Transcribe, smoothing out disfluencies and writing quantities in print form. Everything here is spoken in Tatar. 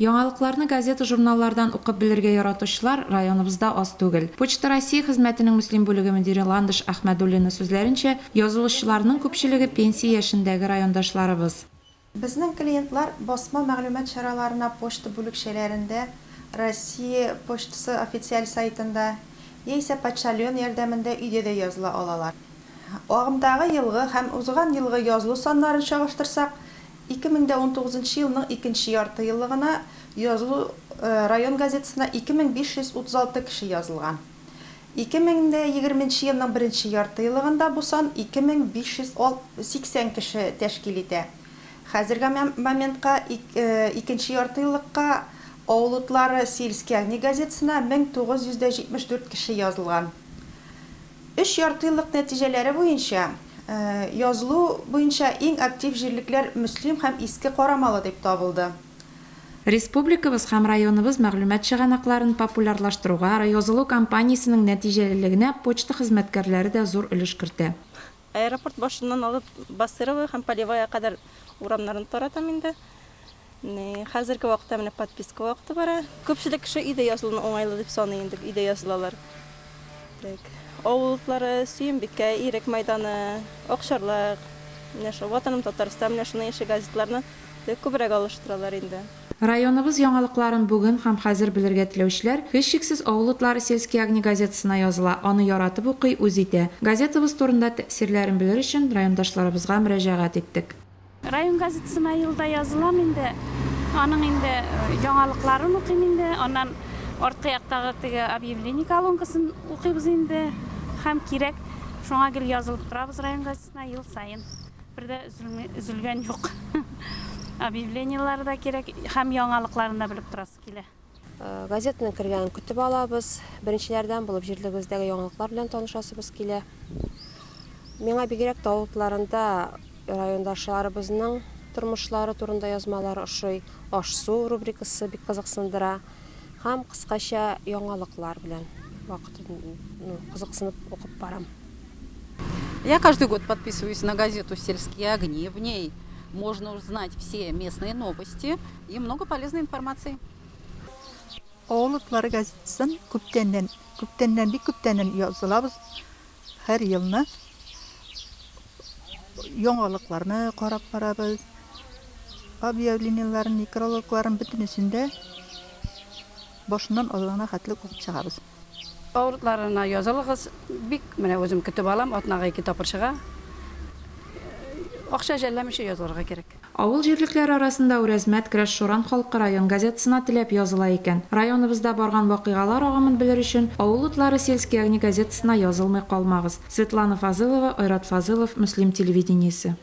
Яңалыкларны газета, журналлардан укып белергә яратучылар районыбызда аз түгел. Почта Россия хезмәтенең мөслим бүлеге мөдире Ландыш Әхмәдуллина сүзләренчә, язылышчыларның күпчелеге пенсия яшендәге райондашларыбыз. Безнең клиентлар басма мәгълүмат чараларына почта бүлекчәләрендә, Россия почтасы официаль сайтында яисә почтальон ярдәмендә өйдә дә языла алалар. Агымдагы елгы һәм узган елгы язылу саннарын чагыштырсак, 2019 елның 2нче ярты еллыгына язылу район газетасына 2536 кеше язылган. 2020 елның 1нче ярты еллыгында бу сан 2580 кеше тәшкил итә. Хәзерге моментка 2нче ярты еллыкка Авыл утлары сельский огни газетасына 1974 кеше язылган. 3 ярты еллык нәтиҗәләре буенча язылу буенча иң актив җирлекләр Мөслим һәм Иске Карамалы дип табылды. Республикабыз һәм районыбыз мәгълүмат чыганакларын популярлаштыруга язылу кампаниясенең нәтиҗәлелегенә почта хезмәткәрләре дә зур өлеш кертә. Аэропорт башыннан алып Басырово һәм Полевая кадәр урамнарын таратам инде. Хәзерге вакытта менә подписка вакыты бара. Күпчелек кеше өйдә язылуны уңайлы дип саный инде, өйдә язылалар. Авыллары Сөембикә, Ирек мәйданы, Акчарлак, менә шу Ватаным Татарстан менә шуның яшь газетларны күбрәк алыштыралар инде. Районыбыз яңалыкларын бүген һәм хәзер белергә теләүчеләр һичшиксез Авыл утлары сельский огни газетасына языла, аны яратып укый, үз итә. Газетабыз турында тәэсирләрен белер өчен райондашларыбызга мөрәҗәгать иттек. Район газетасына елда язылам инде. Аның инде яңалыкларын укыйм инде. Аннан арткы яктагы теге объявление колонкасын укыйбыз инде. Һәм кирәк, шуңа гел язылып торабыз район газетасына ел сайын. Бердә üzülгән юк. Объявлениелар да кирәк, һәм яңалыкларын да белеп торасы килә. Газетаның кергәнен көтеп алабыз. Беренчеләрдән булып җирлегебездәге яңалыклар белән танышасыбыз килә. Миңа бигрәк тавыкларында райондашларыбызның тормышлары турында язмалары ошый. Аш-су рубрикасы бик кызыксындыра. Һәм кыскача яңалыклар белән кызыксынып укып барам. Я каждый год подписываюсь на газету «Сельские огни». В ней можно узнать все местные новости и много полезной информации. Авыл утлары газетасын күптәннән язылабыз. Һәр елны яңалыкларны карап барабыз. Объявлениеләрен, некрологларын бөтенесендә башыннан алгана хәтлек укып чыгабыз. Авылларына язылыгыз бик менә үзем көтеп алам, атнага 2 тапкыр чыга. Акча жәлләмичә язылырга кирәк. Авыл җирлекләре арасында Үрәзмәт, Крәш-Шуран халкы район газетасына теләп языла икән. Районыбызда барган вакыйгалар агымын белер өчен Авыл утлары сельский огни газетасына язылмый калмагыз. Светлана Фазылова, Айрат Фазылов, Мөслим телевидениесе.